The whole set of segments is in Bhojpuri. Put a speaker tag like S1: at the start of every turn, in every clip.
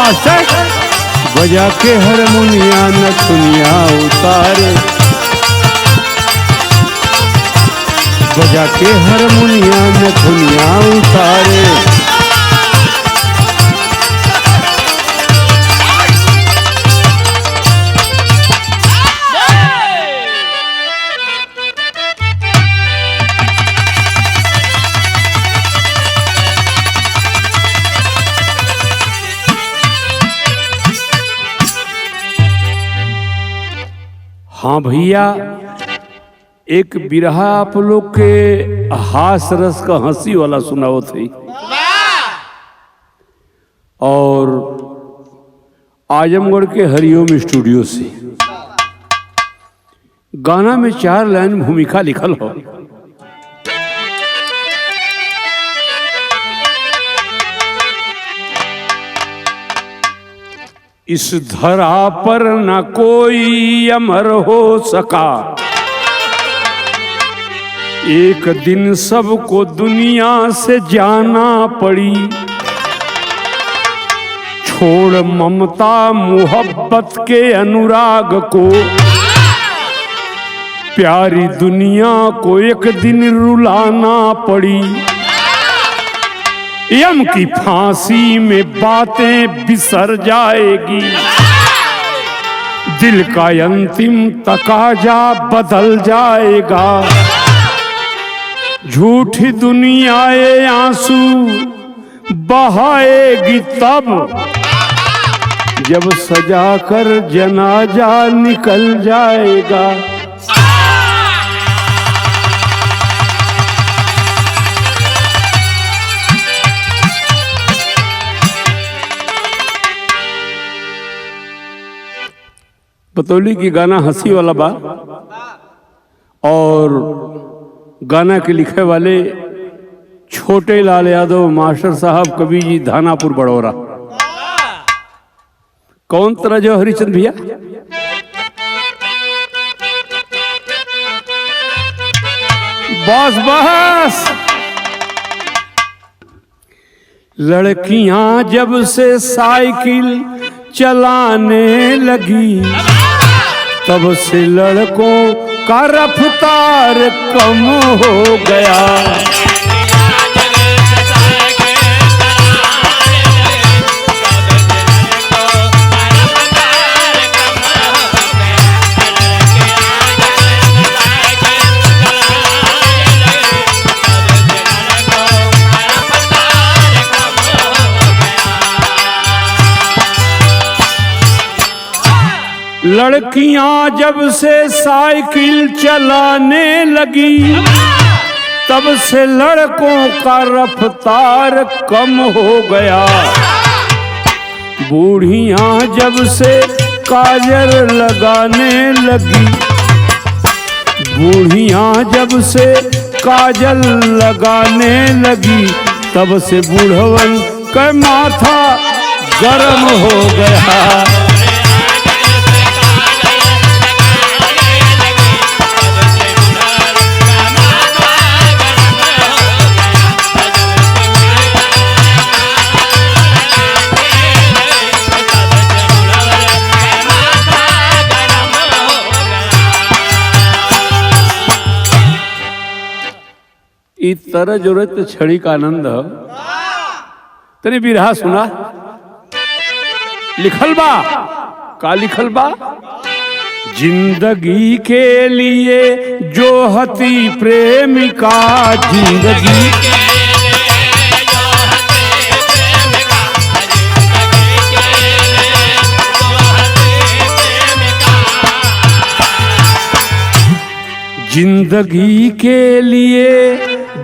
S1: मास्टर बजा के हारमोनिया नथुनिया उतारे, बजा के हारमोनिया नथुनिया उतारे। हाँ भैया, एक बिरहा आप लोग के हास रस का हंसी वाला सुनाओ थी, और आजमगढ़ के हरिओम स्टूडियो से गाना में 4 लाइन भूमिका लिखल हो। इस धरा पर न कोई अमर हो सका, एक दिन सबको दुनिया से जाना पड़ी। छोड़ ममता मोहब्बत के अनुराग को, प्यारी दुनिया को एक दिन रुलाना पड़ी। यम की फांसी में बातें बिसर जाएगी, दिल का अंतिम तकाजा बदल जाएगा। झूठी दुनियाएं आंसू बहाएगी तब, जब सजाकर जनाजा निकल जाएगा। बतौली की गाना हंसी वाला बा, और गाना के लिखे वाले छोटे लाल यादव मास्टर साहब, कवि जी धानापुर बड़ौरा। कौन तरह जो हरिचंद भैया? बस बस, लड़कियां जब से साइकिल चलाने लगी, तब से लड़कों का रफ्तार कम हो गया। लड़कियां जब से साइकिल चलाने लगी, तब से लड़कों का रफ्तार कम हो गया। बूढ़ियां जब से काजल लगाने लगी, बूढ़ियां जब से काजल लगाने लगी, तब से बूढ़वन का माथा गरम हो गया। इस तरह जरूरत छड़ी का आनंद तने बिरहा सुना। लिखल बा का लिखल बा? जिंदगी के लिए जो हती प्रेमिका, जिंदगी जिंदगी के लिए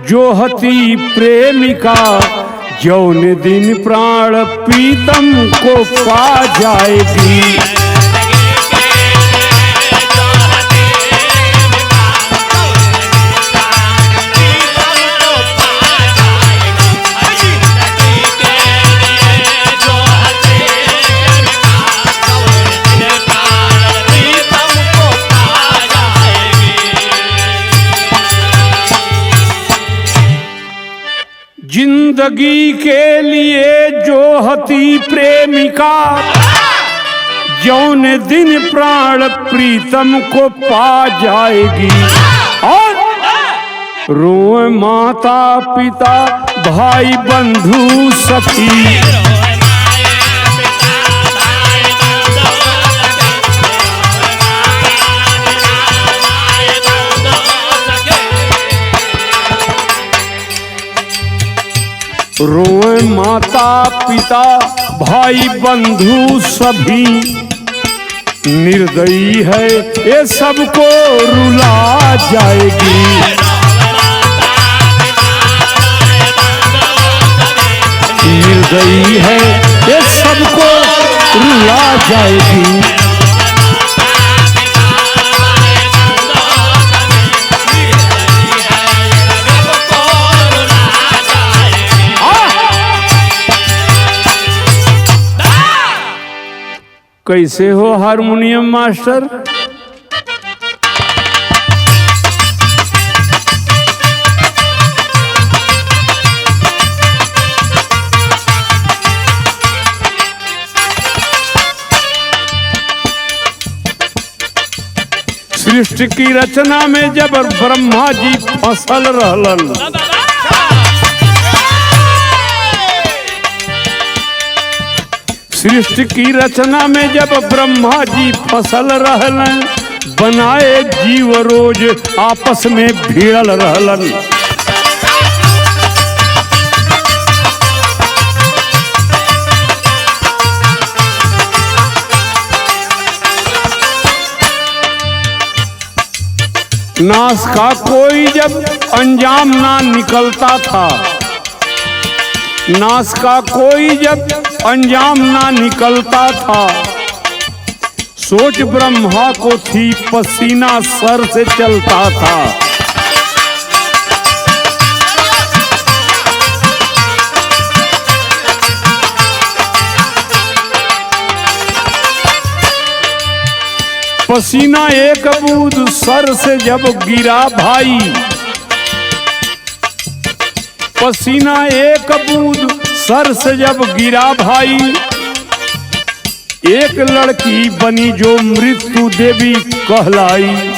S1: जो हती प्रेमिका, जौन दिन प्राण प्रीतम को पा जाएगी। जिंदगी के लिए जो हती प्रेमिका, जौन दिन प्राण प्रीतम को पा जाएगी। और रोए माता पिता भाई बंधु सखी, रोए माता पिता भाई बंधु सभी, निर्दयी है ये सबको रुला जाएगी। निर्दयी है ये सबको रुला जाएगी। कैसे हो हारमोनियम मास्टर? सृष्टि की रचना में जब ब्रह्मा जी फसल रहलन, सृष्टि की रचना में जब ब्रह्मा जी फसल रहलन, बनाए जीव रोज आपस में भिड़ल रहलन। नाश का कोई जब अंजाम ना निकलता था, नाश का कोई जब अंजाम ना निकलता था, सोच ब्रह्मा को थी पसीना सर से चलता था। पसीना एक बूंद सर से जब गिरा भाई, पसीना एक बूंद सर से जब गिरा भाई, एक लड़की बनी जो मृत्यु देवी कहलाई।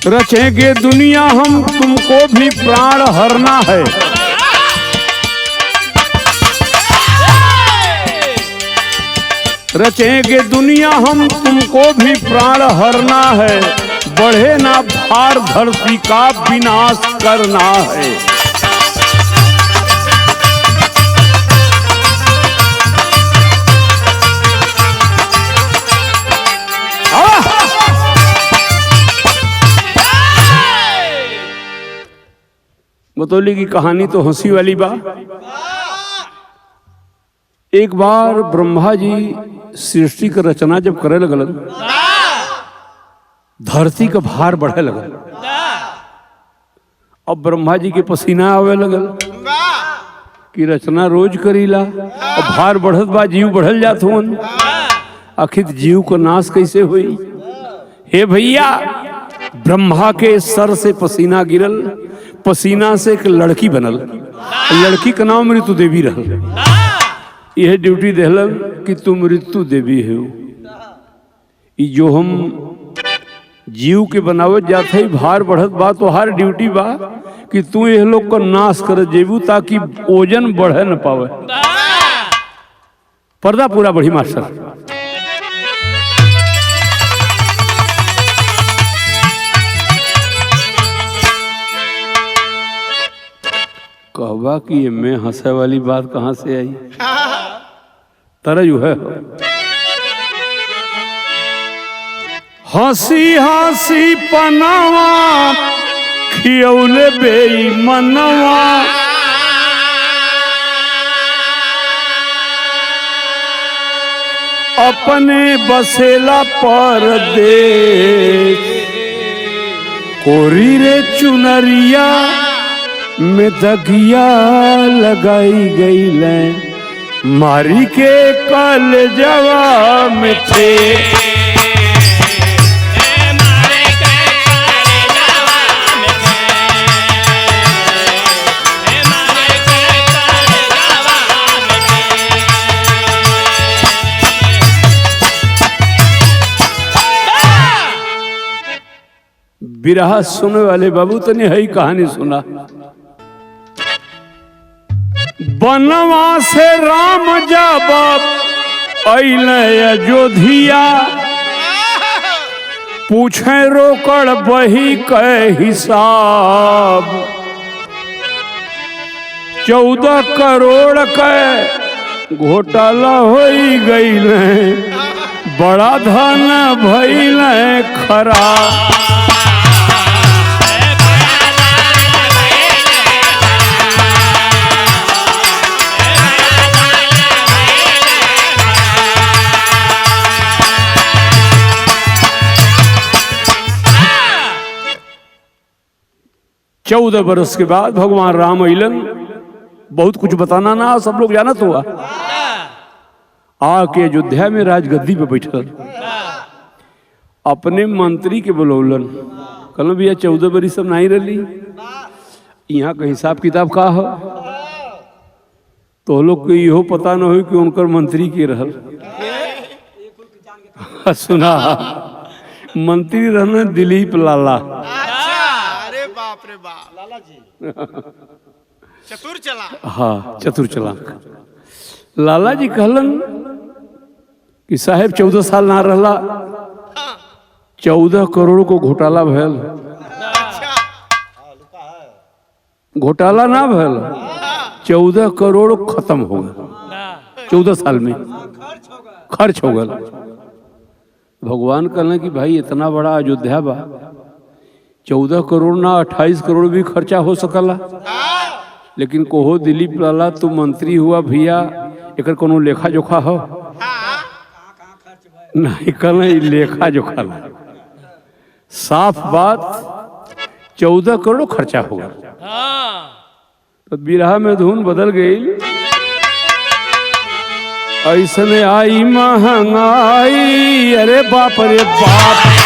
S1: रचेंगे दुनिया हम तुमको भी प्राण हरना है, रचेंगे दुनिया हम तुमको भी प्राण हरना है, बढ़े ना भार धरती का विनाश करना है। बतौली की कहानी तो हंसी वाली बा। एक बार ब्रह्मा जी सृष्टि की रचना जब करे लगलन, धरती का भार बढ़े लगल। अब ब्रह्मा जी के पसीना आवे लगल कि रचना रोज करीला, और भार बढ़त बा, जीव बढ़ल जात हुन, आखिर जीव को नाश कैसे हुई? हे भैया, ब्रह्मा के सर से पसीना गिरल, पसीना से एक लड़की बनल, लड़की का नाम मृत्यु देवी रहल। यह ड्यूटी देहलन कि तुम मृत्यु देवी हो। जो हम जीव के बनावत जाते ही भार बढ़त बा, तो हर ड्यूटी बा कि तू यह लोग को नाश कर जेबू ताकि ओजन बढ़े न पावे। पर्दा पूरा बढ़ी मास्टर। कहवा कि ये में हंसे वाली बात कहाँ से आई? तरह जो है हंसी हंसी पनावा खियौले बेईमनवा, अपने बसेला परदेश, कोरी रे चुनरिया में दगिया लगाई गई ले, मारी के कल जवा में थे। बिरहा सुनने वाले बाबू तो नहीं है कहानी सुना। बनवा से राम जब अइले अयोध्या, पूछे रोकड़ बही के हिसाब। 14 करोड़ के घोटाला हो गई, बड़ा धन भइल खराब। चौदह बरस के बाद भगवान राम अइलन। बहुत कुछ बताना ना, सब लोग जानत हुआ। आके अयोध्या में राजगद्दी पे बैठल, अपने मंत्री के बुलौलन। कहल भैया 14 बरस सब नहीं रही, यहाँ का हिसाब किताब का हो। तो लोग को इहो पता न हो कि उनकर मंत्री के रहल। सुना, मंत्री रहना दिलीप लाला।
S2: लाला जी चतुर चला।
S1: हाँ, चतुर चलाक लाला जी कहलन कि साहेब 14 साल ना रहला, 14 करोड़ को घोटाला भयल। घोटाला ना भयल, 14 करोड़ खत्म हो गया 14 साल में, खर्च हो गया। भगवान कहलन कि भाई इतना बड़ा अयोध्या बा, 14 करोड़ ना 28 करोड़ भी खर्चा हो सकला। लेकिन कोहो दिलीप लाला तू मंत्री हुआ भैया, एक कोनो लेखा जोखा हो? नहीं, कहना लेखा जोखा ला। साफ बात 14 करोड़ खर्चा होगा। तो बिरहा में धुन बदल गई। ऐसने आई महंगाई, अरे बाप रे बाप।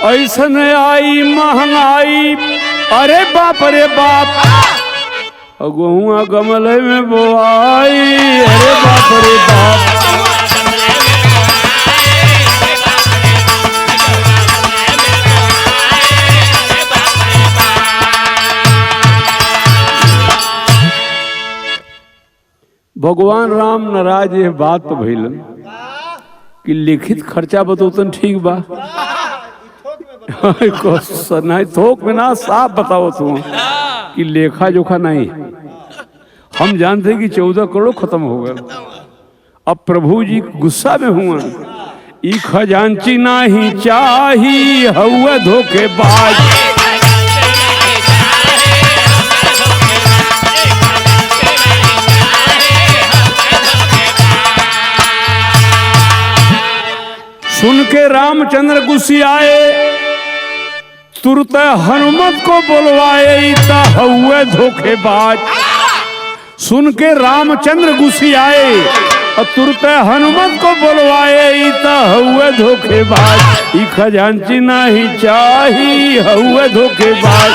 S1: ऐसन आई महंगाई, अरे बाप रे बाप। गेहूँ गमले में बोआई, अरे बाप रे बाप। भगवान राम नाराज ये बात तो भइलन कि लिखित खर्चा बतौतन ठीक बा, नहीं थोक में ना, साफ बताओ तुम कि लेखा जोखा नहीं। हम जानते कि 14 करोड़ खत्म हो गए। अब प्रभु जी गुस्सा में हुआ, ई खजांची नहीं चाही, हुआ धोखेबाज। सुन के रामचंद्र गुस्सियाए, तुरंत हनुमत को बुलवाए, हुए धोखेबाज। सुन के रामचंद्र गुस्सियाए और तुरंत हनुमत को बुलवाए, हुए धोखेबाज। ई खजांची नहीं चाही, हुए धोखेबाज।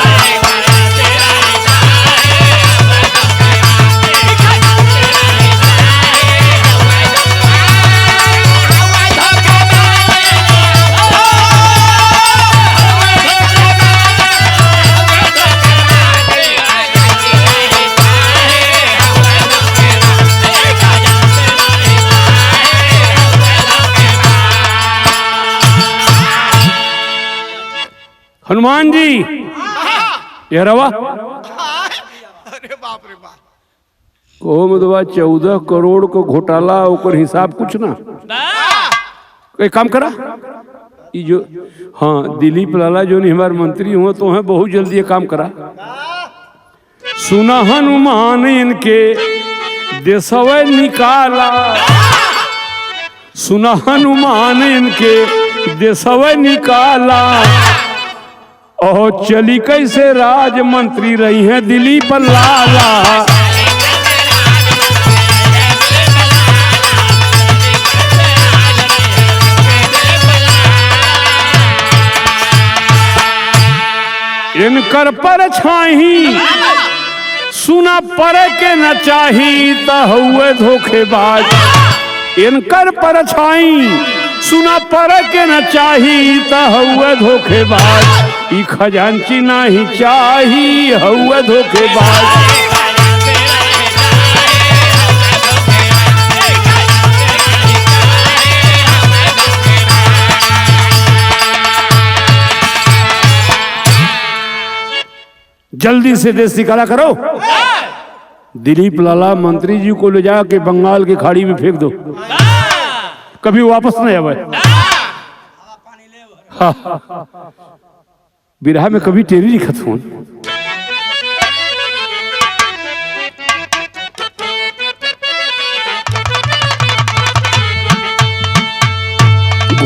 S1: हनुमान जी ये रवा।
S2: अरे बाप रे बाप।
S1: कहो मतलब 14 करोड़ को घोटाला ओकर हिसाब कुछ ना एक काम करा ई जो हाँ दिलीप लाला जो नहीं हमारे मंत्री हुआ तो है बहुत जल्दी ये काम करा सुना हनुमान इनके देशवे निकाला सुना हनुमान इनके देशवे निकाला और चली कैसे राज मंत्री रही हैं दिलीप लाला इनकर पर छाही सुना पर के न चाही त हुए धोखेबाज इनकर पर छाई सुना पर के न चाही त हुए धोखेबाज ई खजांची नहीं चाही हुए धोखेबाज जल्दी से देश निकाला करो दिलीप लाला मंत्री जी को ले जाके बंगाल की खाड़ी में फेंक दो कभी वापस नहीं आवे बिरहा में कभी टेरी लिखत हूं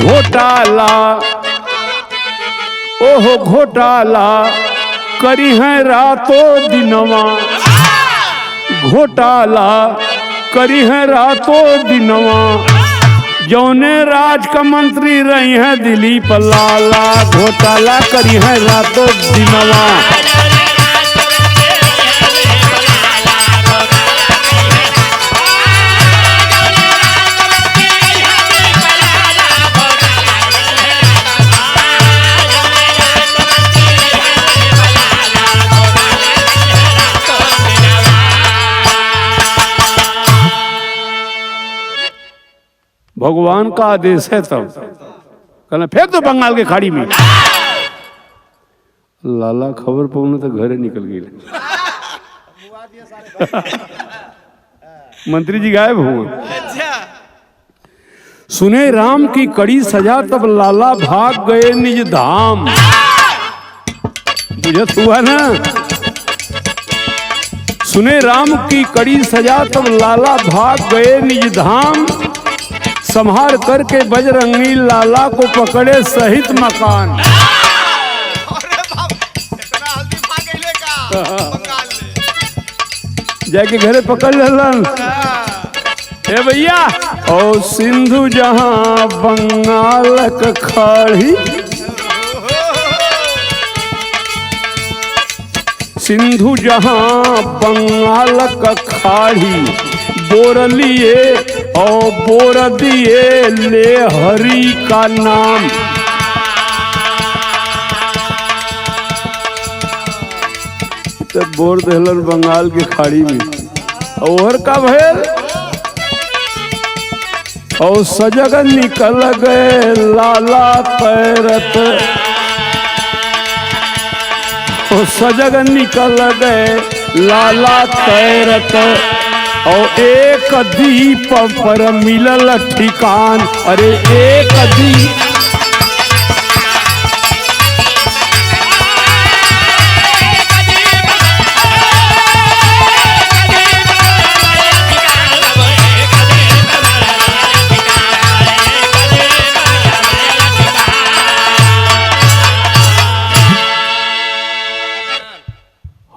S1: घोटाला ओहो घोटाला करी है रातों दिनवा घोटाला करी है रातों दिनवा जौने राज का मंत्री रही है दिलीप लाला घोटाला करी है रातों दिनवा भगवान का आदेश है तब कहना फेंक दो बंगाल के खाड़ी में लाला खबर पहुंचे तो घरे निकल गई मंत्री जी गायब हुए सुने राम की कड़ी सजा तब लाला भाग गए निज धाम बुझत हुआ ना सुने राम की कड़ी सजा तब लाला भाग गए निज धाम संहार करके बजरंगी लाला को पकड़े सहित मकान जाके घरे पकड़ लेलन ए भैया और सिंधु जहां बंगाल का खाड़ी सिंधु जहां बंगाल का खाड़ी बोर लिए और बोर दिए ले हरि का नाम तो बोर दहलन बंगाल की खाड़ी में और का भैल और सजग निकल गए लाला तैरत और सजग निकल गए लाला तैरत और एक दीप पर मिलल ठिकान अरे एक दीप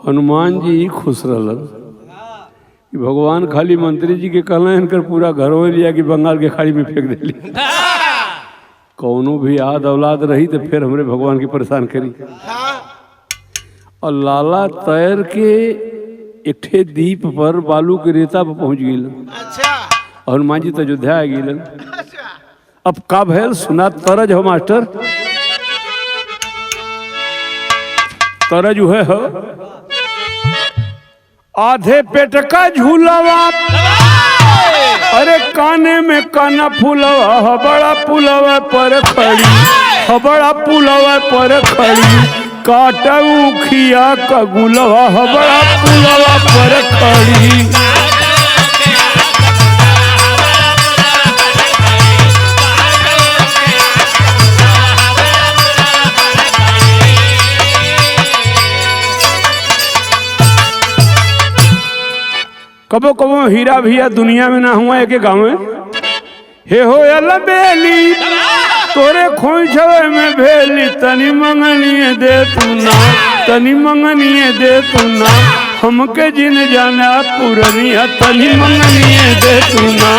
S1: हनुमान जी खुश रहलन कि भगवान खाली मंत्री जी के कहना इनकर पूरा घर हो लिया कि बंगाल के खाड़ी में फेंक दिली कौनो भी आद औलाद रही तो फिर हमरे भगवान की परेशान करी और लाला तैर के एक ठे द्वीप पर बालू के रेता पर पहुंच गई और हनुमान जी तो अयोध्या आ गई अब का भैल सुना तरज हो मास्टर तरज है हो आधे पेट का झूलवा अरे काने में काना फूलवा बड़ा पुलवा पर खड़ी बड़ा पुलवा पर खड़ी काटू खिया का गुलवा बड़ा पुलवा पर खड़ी कबो कबो हीरा भैया दुनिया में ना हुआ एक गाँव में हे हो बेली तोरे खोइछवे में भेली तनी मंगनिए दे तू ना तनी मंगनिए दे तू ना हमके जिन जाना पुरनिया तनी मंगनिए दे तू ना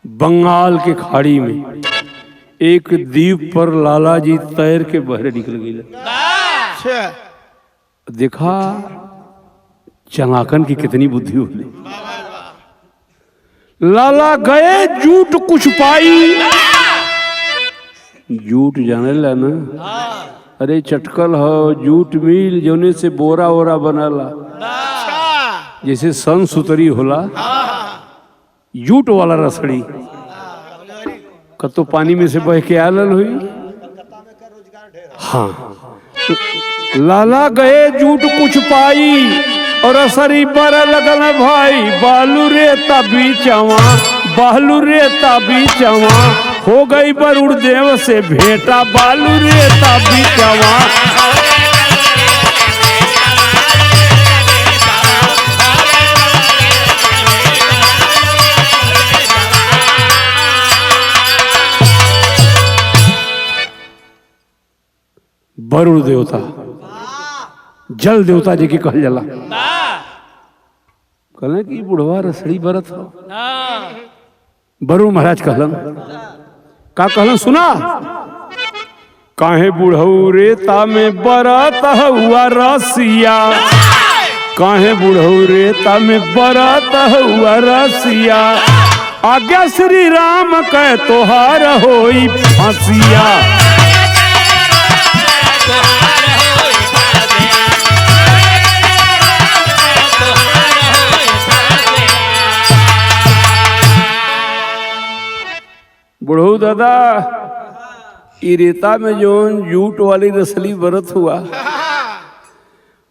S1: बंगाल के खाड़ी में एक द्वीप पर लाला जी तैर के बहरे निकल गए। देखा चनाकन की कितनी बुद्धि होली। लाला गए जूट कुछ पाई। जूट जाने ला ना, अरे चटकल हो जूट मिल जोने से बोरा वोरा बनला, जैसे सन सुतरी होला जूट वाला रसड़ी कतो पानी में से बह के आलल हुई। हाँ, लाला गए जूट कुछ पाई और असरी बर लगल भाई बालू रेता बीचवा बालू रेता बीचवा हो गई बरुड़ देव से भेंटा बालू रेता बीचवा। वरुण देवता जल देवता जी की कहल जाला। कहले कि बुढ़वा रसड़ी बरत हो। वरुण महाराज कहलन का कहलन सुना, काहे बुढ़ऊ रेता में बरत हुआ रसिया, काहे बुढ़ऊ रेता में बरत हुआ रसिया, आज्ञा श्री राम कह तोहार होई फांसिया। बुढ़ऊ दादा ई रेता में जोन जूट वाली रसली बरत हुआ,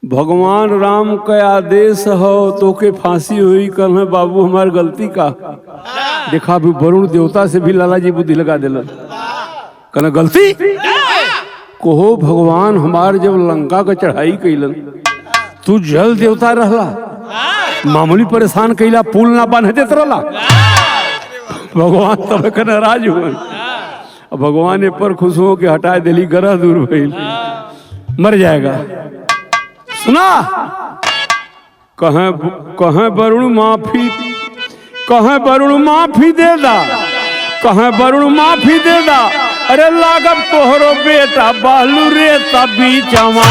S1: भगवान राम का आदेश हो तो के फांसी हुई। कल बाबू हमार गलती का देखा भी वरुण देवता से भी लाला जी बुद्धि लगा दिलन। कहना गलती कोहो भगवान हमार जब लंका का चढ़ाई कैलन तू जल देवता रहला, मामूली परेशान कैला पुल ना बांध देत रहला, भगवान तब के नाराज हुए। भगवान पर खुश हो के हटा दिली, गरह दूर भइल, मर जाएगा। सुना कहे वरुण माफी, कहे वरुण माफी दे दा, कहे वरुण माफी दे दा, अरे लागब तोहरो बेटा बालू रेता बीचवा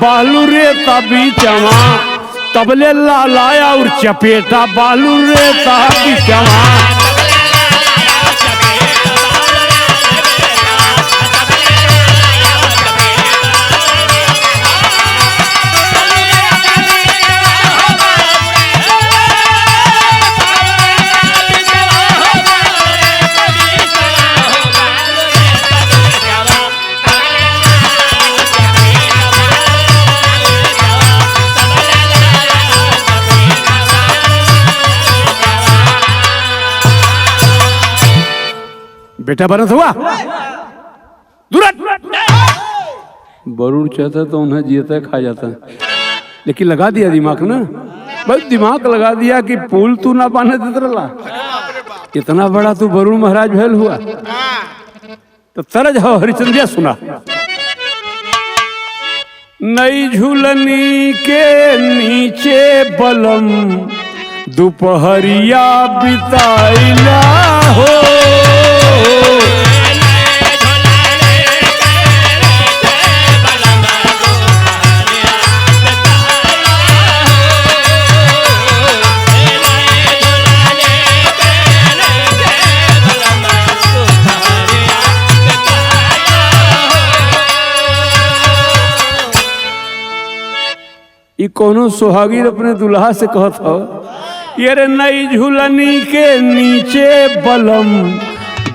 S1: बालू रेता बीचवा, तबले लाया और चपेटा बालू रेता बीचवा। बेटा बरत हुआ वरुण चाहता तो उन्हें जीता खा जाता, लेकिन लगा दिया दिमाग ना, बस दिमाग लगा दिया कि पुल तू ना बांध देता रहा, इतना बड़ा तू वरुण महाराज भेल हुआ। तो तरज हो हरिचंद्रिया सुना, नई झूलनी के नीचे बलम दोपहरिया बिताइला हो, कोनो सुहागिर अपने दुल्हा से कहत हो ये रे नई झूलनी के नीचे बलम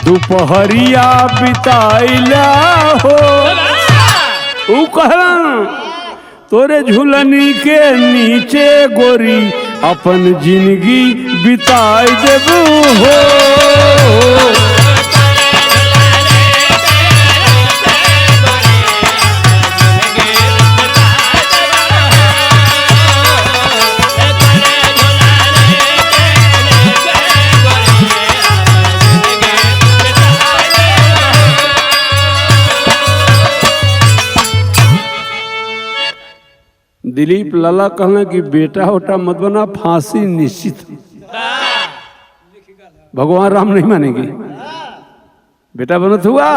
S1: दोपहरिया बिताइला हो। ऊ कहला तोरे झूलनी के नीचे गोरी अपन जिंदगी बिताई देबू हो। दिलीप लाला कहना कि बेटा होटा मत बना, फांसी निश्चित। भगवान राम नहीं मानेंगे। बेटा बनत हुआ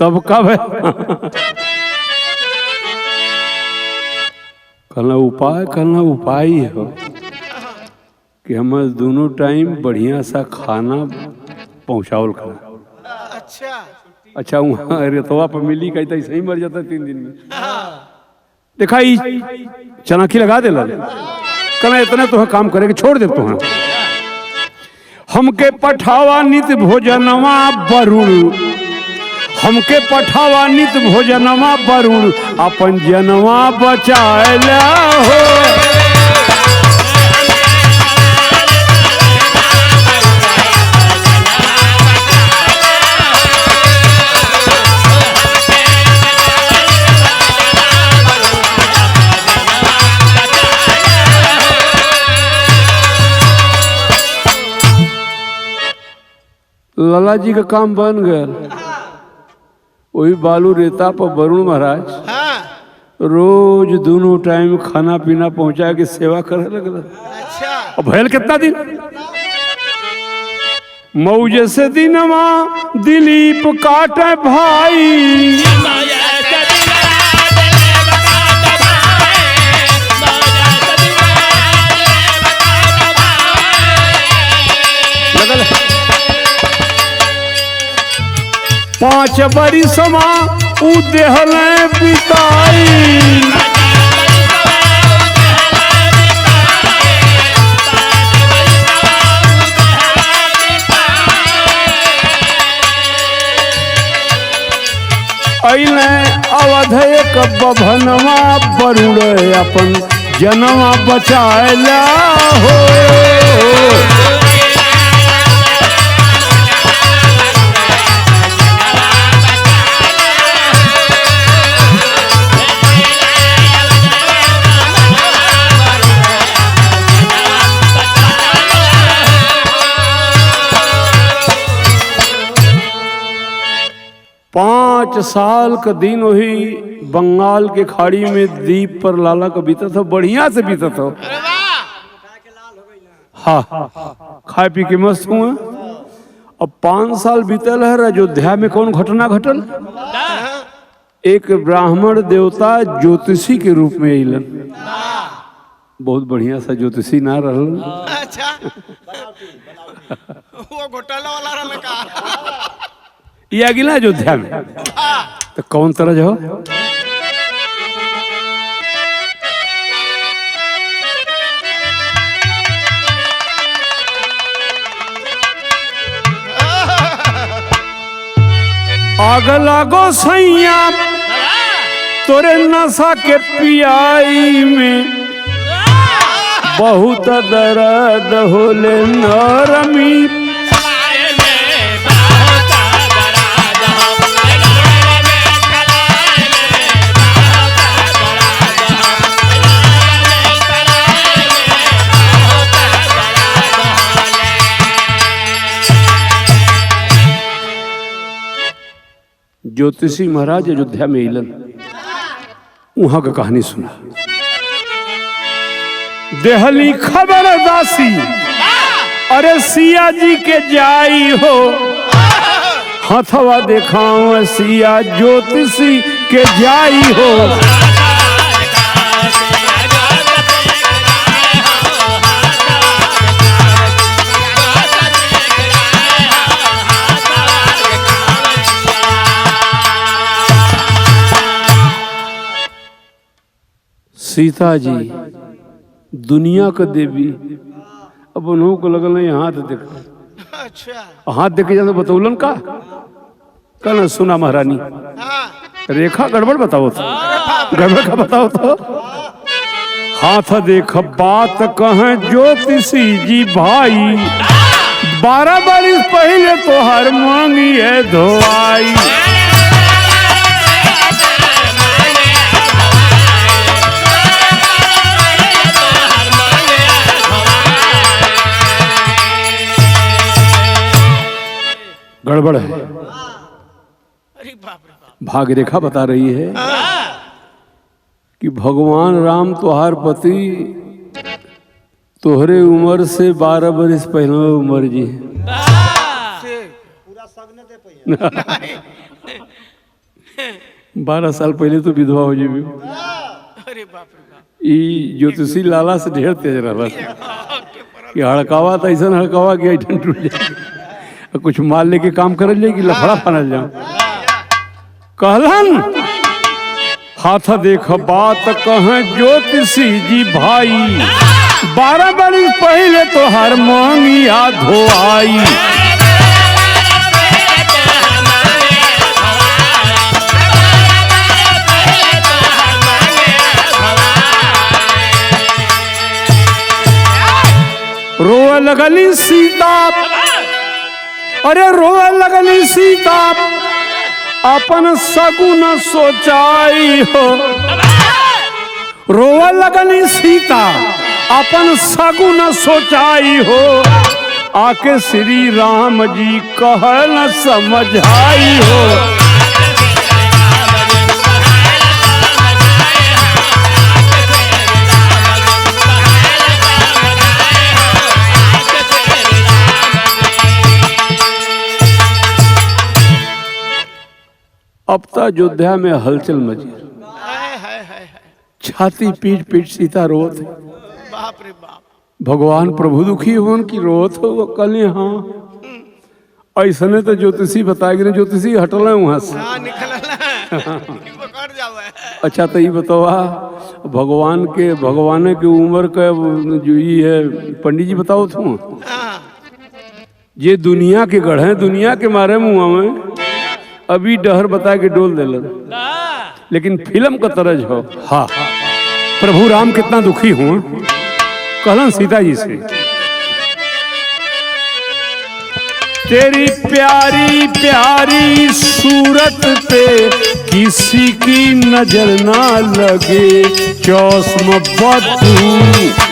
S1: तब कब है कहना उपाय ही हो कि हम दोनों टाइम बढ़िया सा खाना पहुंचाओ खाना। अच्छा वहाँ रेतवा पर मिली कहीं तो सही मर जाता 3 दिन में। देखा चनाखी लगा दे कहना इतने तो काम करे कि छोड़ दे तो हमके पठावा नित भोजनवा बरुण, हमके पठावा नित भोजनवा बरुण अपन जनवा बचाएला हो। लाला जी का काम बन गया। वही बालू रेता पर वरुण महाराज रोज दोनों टाइम खाना पीना पहुंचा के सेवा करे लगल। और भैल कितना दिन मौज से दिनवा दिलीप काटे भाई। लगल 5 बरिसमा उ देहले बिताई। अइले अवध एक बभनवा बरुण अपन जनवा बचाएला हो। पाँच साल का दिन वही बंगाल के खाड़ी में द्वीप पर लाला का बीता था, बढ़िया से बीता था। हाँ खाए पी के मस्त हुआ। अब 5 साल बीतल है। अयोध्या में कौन घटना घटल? एक ब्राह्मण देवता ज्योतिषी के रूप में अलन। बहुत बढ़िया सा ज्योतिषी ना रहल।
S2: अच्छा वो घोटाला वाला रहल का?
S1: ये अगिला अयोध्या में तो कौन तरह जो आग लागो सैया तोरे नशा के पियाई में बहुत दर्द होले नरमी। ज्योतिषी महाराज अयोध्या में अलन। वहां का कहानी सुना। देहली खबर दासी अरे सिया जी के जाई हो। हथवा देखाओ सिया ज्योतिषी के जाई हो। सीता जी दुनिया का देवी। अब उन्हों को लगल नहीं हाथ देख,
S2: अच्छा
S1: हाथ देखे जाते बतौलन का कहना सुना महारानी
S2: हाँ
S1: रेखा गड़बड़ बताओ तो, गड़बड़ का बताओ तो। हाथ देख बात कहें ज्योतिषी जी भाई, 12 बरिस पहले तो हर मांगी है धोआई। गड़बड़ है।
S2: अरे बाप रे बाप।
S1: भाग रेखा बता रही है कि भगवान राम तुहार पति तोहरे उम्र से 12 बरिस पहले उम्र जी
S2: से
S1: 12 साल पहले तो विधवा हो जीबी।
S2: अरे बाप रे बाप।
S1: ई ज्योतिषी लाला से ढेर तेज रहा कि हड़कावा तो ऐसा हड़कावा कि ऐठन टूट जाए, कुछ माल लेके काम करल जाए कि लफड़ा फनल जाओ। कहलन हाथ देख बात कहें ज्योतिषी जी भाई, 12 बरिस पहले तो हर मांगिया धोआई। रोए लगली सीता, अरे रोए लगली सीता अपन सगुन सोचाई हो। रोए लगली सीता अपन सगुन सोचाई हो, आके श्री राम जी कह न समझाई हो। अब तो अयोध्या में हलचल मची, छाती पीट पीट सीता रोत है।
S2: बाप रे बाप।
S1: भगवान प्रभु दुखी होन की रोत हो कल। हाँ ऐसने तो ज्योतिषी बताए ज्योतिषी हटल है वहां से।
S2: हाँ निकल पकड़ जावे।
S1: अच्छा तो ये बतावा भगवान के उम्र का जो ये है पंडित जी बताओ तुम,
S2: हाँ
S1: ये दुनिया के गढ़ है, दुनिया के मारे मुँह में अभी डहर बता के डोल देलन, लेकिन फिल्म का तरज हो। हाँ प्रभु राम कितना दुखी हुआ, कहलन सीता जी से तेरी प्यारी प्यारी सूरत पे किसी की नजर ना लगे, चौस्म बदू।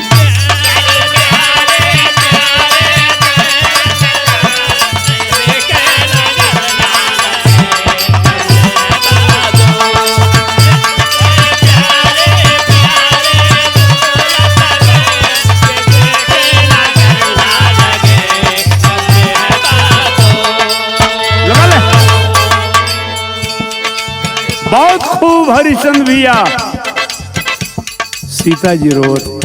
S1: बहुत खूब हरिश्चंद्र भैया। सीता जी रोत,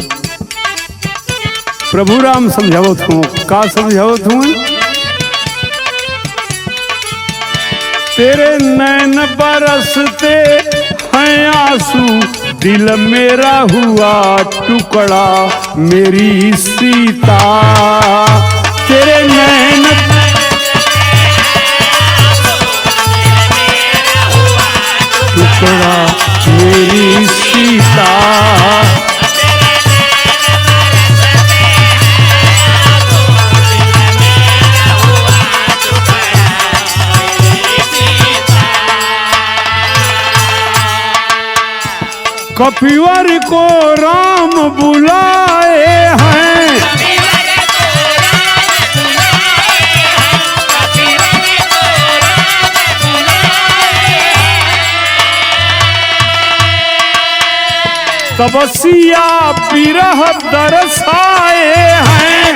S1: प्रभु राम समझावत हूँ, का समझावत हूँ? तेरे नैन बरसते हैं आंसू, दिल मेरा हुआ टुकड़ा मेरी सीता। तेरे नैन टुकड़ा मेरी सीता। कपिवर को राम बुलाए हैं, तपस्या विरह दरसाए हैं।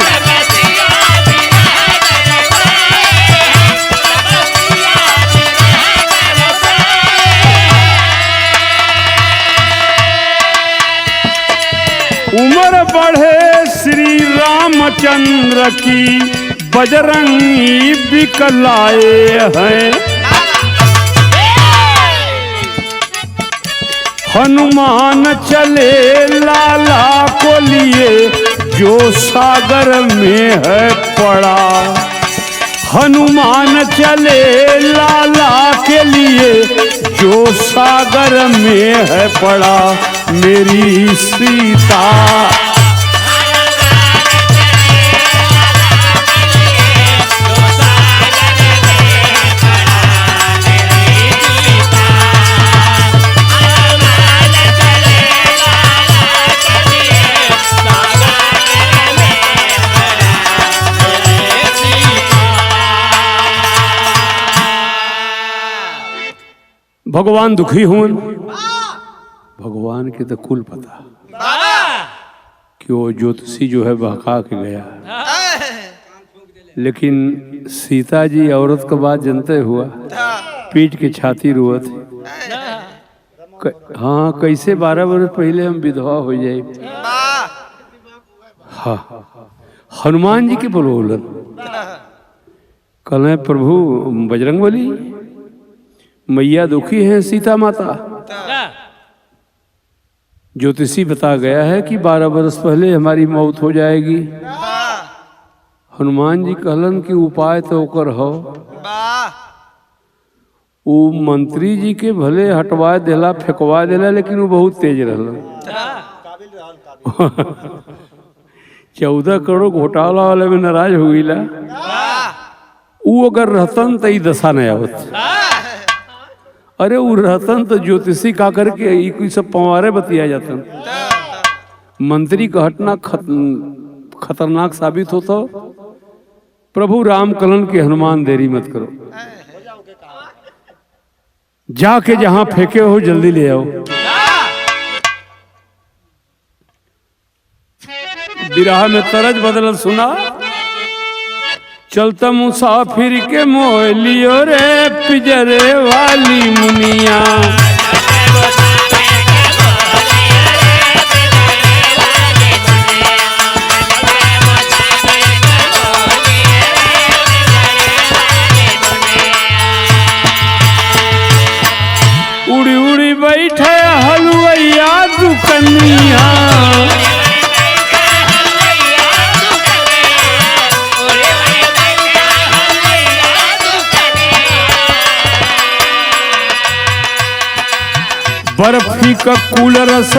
S1: उम्र बढ़े श्री रामचंद्र की, बजरंगी बिकलाए हैं। हनुमान चले लाला को लिए जो सागर में है पड़ा। हनुमान चले लाला के लिए जो सागर में है पड़ा। मेरी सीता भगवान दुखी हुए। भगवान के तो कुल पता कि वो ज्योतिषी जो है बहका के गया, लेकिन सीता जी औरत का बात जनते हुआ पीट के छाती रोवत। हाँ, कैसे 12 वर्ष पहले हम विधवा हो जाए। हाँ, हनुमान जी के बोलन कल प्रभु बजरंगबली मैया दुखी है सीता माता। ज्योतिषी बता गया है कि 12 वर्ष पहले हमारी मौत हो जाएगी। हनुमान जी कहलन कि उपाय तो ओकर हो। वो मंत्री जी के भले हटवा देला फेंकवा देला, लेकिन वो बहुत तेज रहला। 14 करोड़ घोटाला वाले में नाराज हो गईला। वो अगर रहतन तो दशा नहीं आवत। अरे वो रहतन तो ज्योतिषी का करके सब पवारे बतिया जाता। मंत्री का हटना खतरनाक साबित होता। प्रभु राम कलन के हनुमान देरी मत करो, जाके जहां फेंके हो जल्दी ले आओ। बिरहा में तरज बदल सुना। चलता मुसाफिर के मोह लियो रे पिजरे वाली मुनिया। उड़ी उड़ी बैठे हलवैया दुकनिया। बर्फी का कूल रस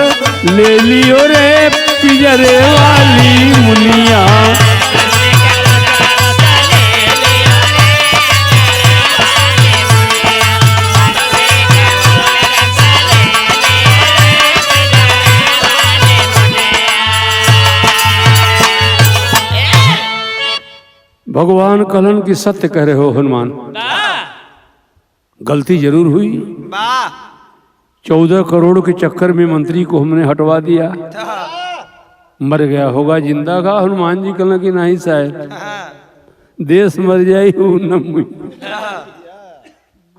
S1: ले लियो रे पिजरे वाली मुनिया। भगवान कहलन की सत्य कह रहे हो हनुमान, गलती जरूर हुई। 14 करोड़ के चक्कर में मंत्री को हमने हटवा दिया। मर गया होगा जिंदा का। हनुमान जी कहना कि नहीं शायद देश मर जाए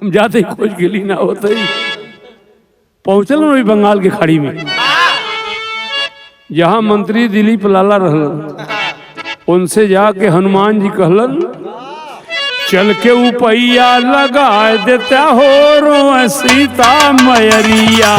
S1: हम जाते ही खोज के लिए ना होते ही पहुंचल वही बंगाल के खाड़ी में, जहां मंत्री दिलीप लाला रहलन। उनसे जाके हनुमान जी कहलन चल के उपैया लगा देता हो रो सीता मैरिया।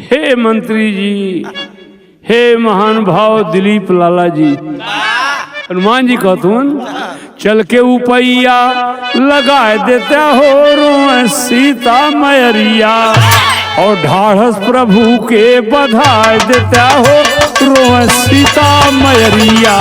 S1: हे मंत्री जी, हे महान भाव दिलीप लाला जी। हनुमान जी कहतुन चल के उपैया लगा देता हो रो सीता मैरिया। और ढाढ़स प्रभु के बधाई देता हो रो सीता मैरिया।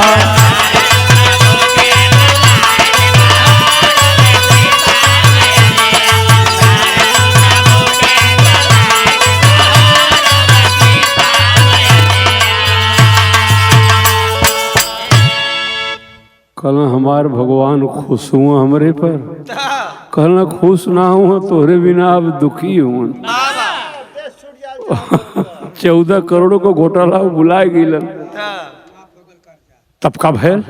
S1: कहना हमार भगवान खुश हुआ हमरे पर। कहना खुश ना हुआ तोहरे बिना अब दुखी हुआ। 14 करोड़ को घोटाला बुलाए गई। तब का भैल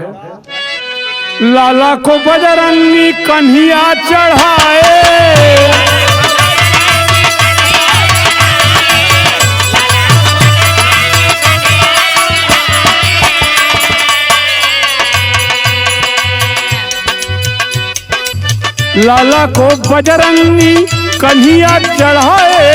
S1: लाला को बजरंगी कन्हिया चढ़ाए। लाला को बजरंगी कन्हैया चढ़ाए।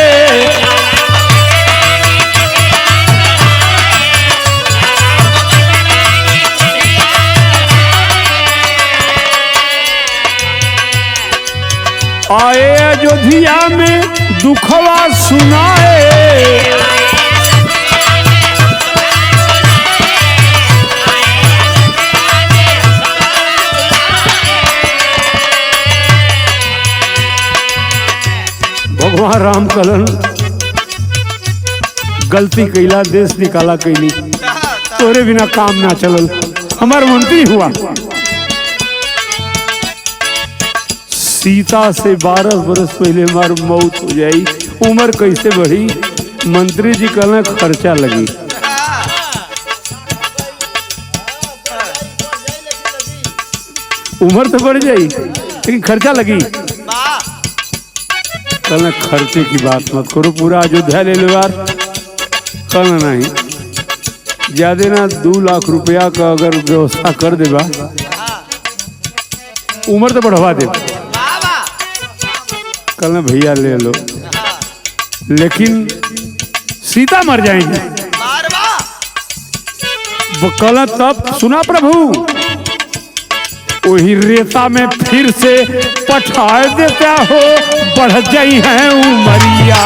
S1: आए अयोध्या में दुखवा सुनाए। भगवान राम कलन गलती कैला, देश निकाला कैली, तोरे बिना काम ना चलल, हमार मंत्री हुआ। सीता से 12 बरस पहले हमार मौत हो जाई, उम्र कैसे बढ़ी? मंत्री जी कहना खर्चा लगी। उम्र तो बढ़ जाई लेकिन खर्चा लगी। कहना खर्चे की बात मत करो, पूरा अयोध्या ले लो यार। कहना नहीं, ज्यादा ना 2 लाख रुपया का अगर व्यवस्था कर देगा, उम्र तो बढ़वा दे। कहना भैया ले लो, लेकिन सीता मर जाएंगी। कहना तब सुना प्रभु, वही रेता में फिर से पठा देता हो, बढ़ जाई है उमरिया।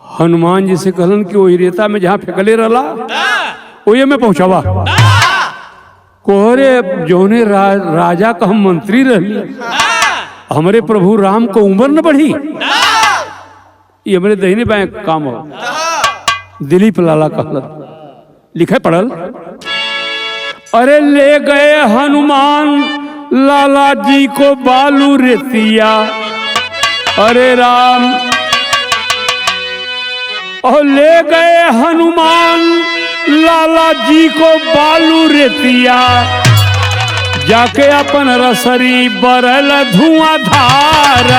S1: हनुमान जी से कहलन कि वही रेता में जहाँ फेंकले रहला वही में पहुंचावा। कोहरे जोने राजा का हम मंत्री रहली, हमारे प्रभु राम को उम्र न बढ़ी, ये हमारे दहीने बाएं काम हो। दिलीप लाला कहलन, लिखे पढ़ल, अरे ले गए हनुमान लाला जी को बालू रेतिया। अरे राम, और ले गए हनुमान लाला जी को बालू रेतिया, जाके अपन रसरी बरल धुआंधार।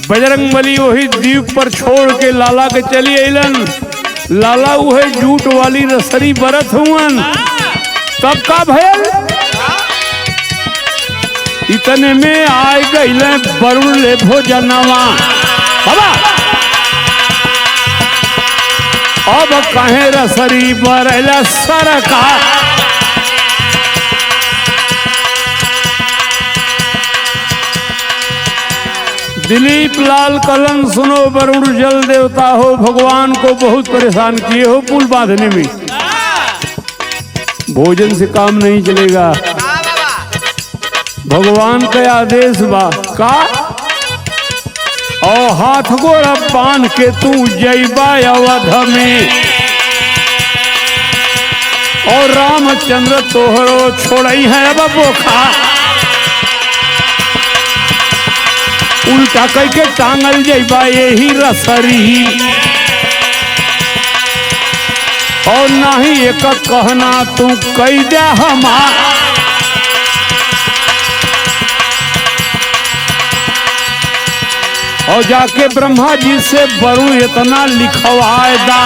S1: बजरंगबली वही द्वीप पर छोड़ के लाला के चली अलन। लाला वही जूट वाली रसरी बरत हुअन। तब का भयल, इतने में आए गईले वरुण ले भोजनवा। बाबा अब कहे रसरी बरला सरका। दिलीप लाल कलन, सुनो वरुण जल देवता हो, भगवान को बहुत परेशान किए हो पुल बांधने में। भोजन से काम नहीं चलेगा, भगवान का आदेश बा का। और हाथ गोड़ा बांध के तू जैबा अवध में, और रामचंद्र तोहरो छोड़ई है अब बोखा। उल्टा कह के टांगल जैबा यही रसरी, और नहीं एक कहना तू कह दे हमार। और जाके ब्रह्मा जी से वरुण इतना लिखवाए दा,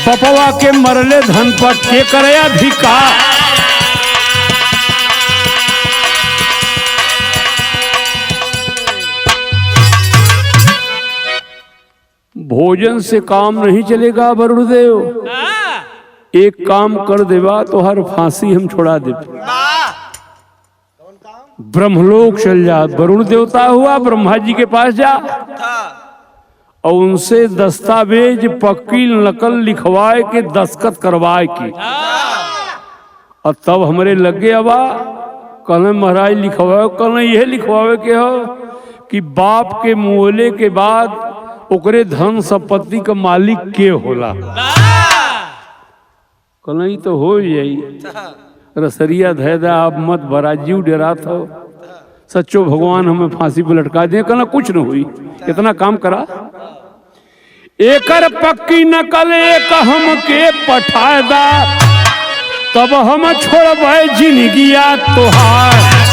S1: पपवा के मरले धन पर के करे अधिकार। भोजन से काम नहीं चलेगा वरुणदेव, एक काम कर देवा तो हर फांसी हम छोड़ा दे। ब्रह्मलोक चल जा, वरुण देवता हुआ, ब्रह्मा जी के पास जा और उनसे दस्तावेज पक्की नकल लिखवाए के दस्तखत करवाए की, और तब हमारे लगे अबा कहने महाराज लिखवाओ। कहने यह लिखवावे के हो कि बाप के मुहले के बाद ओकरे धन संपत्ति का मालिक के होला। कहना तो हो जाई, रसरिया धैदा आप मत भरा, जीव डरात हो, सच्चो भगवान हमें फांसी पर लटका दिए। कहना कुछ न हुई, इतना काम करा। एकर पक्की नकल एक हमके पठादा, तब हम छोड़बे जिंदगिया तोहार।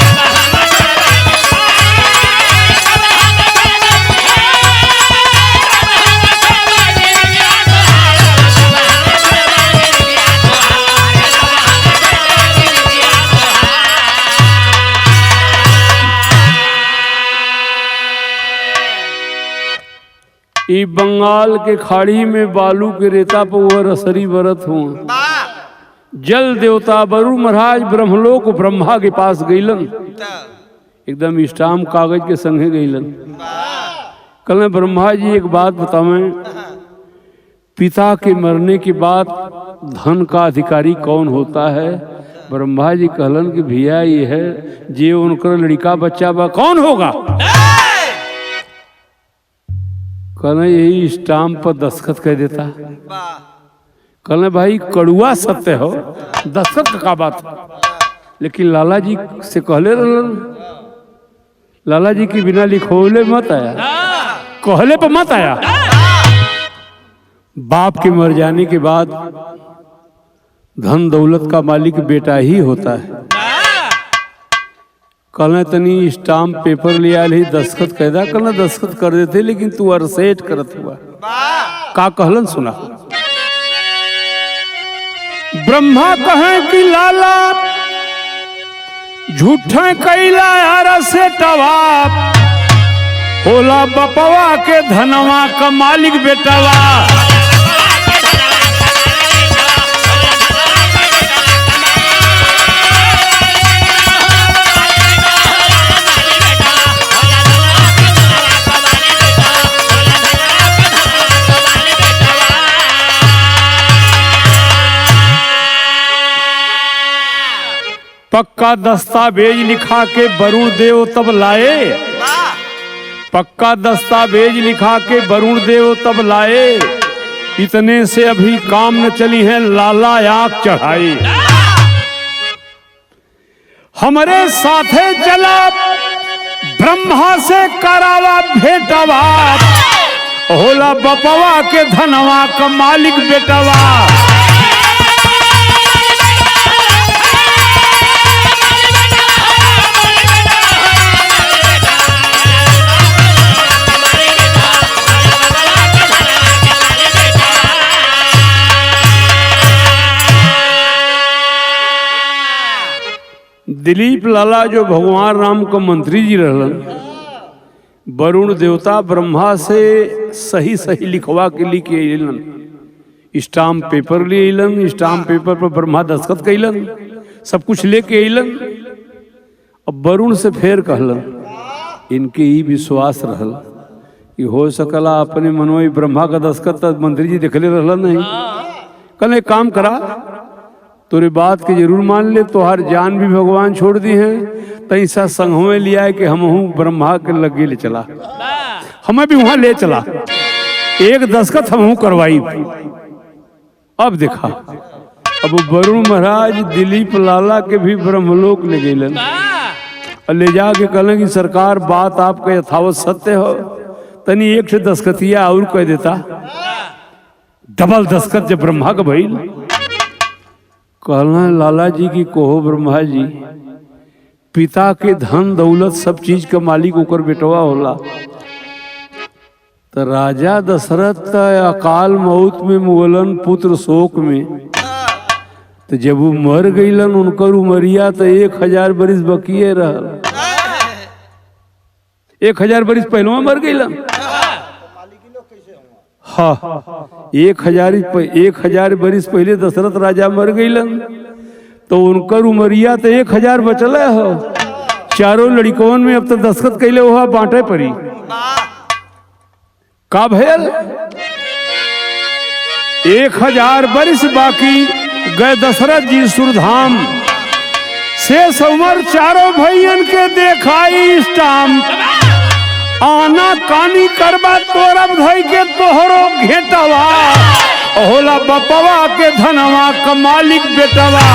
S1: ई बंगाल के खाड़ी में बालू के रेता पर वह रसरी बरत हुआ। जल देवता बरु महाराज ब्रह्मलोक ब्रह्मा के पास गईलन, एकदम स्टाम्प कागज के संगे गईलन। कल ब्रह्मा जी एक बात बतावें, पिता के मरने के बाद धन का अधिकारी कौन होता है? ब्रह्मा जी कहलन कि भैया ये है जे उनका लड़का बच्चा बा, कौन होगा? कहना यही स्टाम्प पर दस्तखत कर देता। कहना भाई कड़ुआ सत्य हो, दस्तखत का बात। लेकिन लाला जी से कहले रहलन, लाला जी की बिना लिखोले मत आया, कहले पर मत आया। बाप के मर जाने के बाद धन दौलत का मालिक बेटा ही होता है। कहना तनी स्टाम्प पेपर ले आल ही दस्तखत कैदा, कहना दस्तखत कर देते, लेकिन तू अरसेट करत हुआ। का कहलन सुना। ब्रह्मा कहे कि लाला झूठे कैला अरसेटवा, होला बपवा के धनवा का मालिक बेटवा। पक्का दस्तावेज लिखा के वरुण देव तब लाए, पक्का दस्तावेज लिखा के वरुण देव तब लाए। इतने से अभी काम न चली है, लाला आंख चढ़ाई। हमारे साथे चला ब्रह्मा से करावा भेटवा, होला बपवा के धनवा का मालिक बेटवा। दिलीप लाला जो भगवान राम का मंत्री जी रहलन, वरुण देवता ब्रह्मा से सही सही लिखवा के लेके अलन, स्टाम्प पेपर ले अलन, स्टाम्प पेपर पर ब्रह्मा दस्तखत कैलन, सब कुछ लेके अलन। अब वरुण से फेर कहलन, इनके ही विश्वास रहल कि हो सकला अपने मनोई ब्रह्मा का दस्तखत मंत्री जी देखले रहलन नहीं। कल एक काम करा, तोरे बात के जरूर मान ले, तो हर जान भी भगवान छोड़ दी है, तैसा संग में लिया है कि हम ब्रह्मा के लगे ले चला, हमें भी वहां ले चला, एक दस्तखत हम करवाई। अब देखा, अब वरुण महाराज दिलीप लाला के भी ब्रह्मलोक ले गए, ले जाके कहलें कि सरकार बात आपका यथावत सत्य हो, तनी एक से दस्तखतिया और कह देता। डबल दस्तखत जब ब्रह्मा का भइल, कहना लाला जी की कहो ब्रह्मा जी, पिता के धन दौलत सब चीज का मालिक ओकर बेटवा होला। तो राजा दशरथ अकाल मौत में मुगलन पुत्र शोक में, तो जब वो मर गईलन उनकर उमरिया तो 1000 बरिस बकिए रहल, 1000 बरिस पहले मर गईलन। हाँ, 1000 बरिस पहले दशरथ राजा मर गईलन, तो उनकर उमरिया तो 1000 बचल हो। चारों लड़कों में अब तो दस्तखत कैले हुआ बांटे परी का भयल। 1000 बरिस बाकी गए दशरथ जी सुरधाम, शेष उमर चारों भैयन के देखाई स्टाम्प, आना कानी करबा तोरब धई के तोहरो घेटवा, होला बपवा के धनवा का मालिक बेटवा।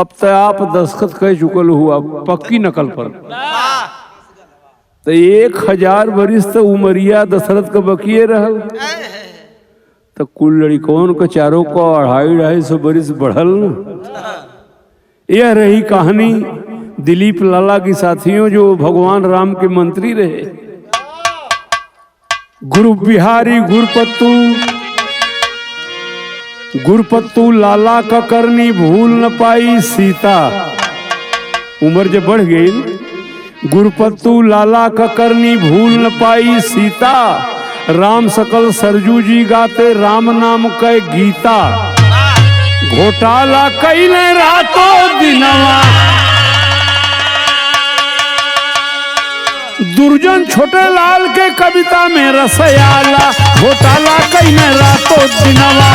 S1: अब तो आप दस्तखत कह चुकल हुआ पक्की नकल पर। तो 1000 बरिस तो उमरिया दशरथ का बकिए रहल, तो कुल लड़कों के चारों को 250-250 बरिस बढ़ल न। यह रही कहानी दिलीप लाला की साथियों जो भगवान राम के मंत्री रहे। गुरु बिहारी गुरपत्तू लाला का करनी भूल न पाई सीता। उम्र जब बढ़ गई, गुरपत्तू लाला का करनी भूल न पाई सीता। राम सकल सरजू जी गाते राम नाम कै गीता। घोटाला कैले रातों दिनवा, दुर्जन छोटे लाल के कविता में रसयाला। घोटाला कैले रातों दिनवा।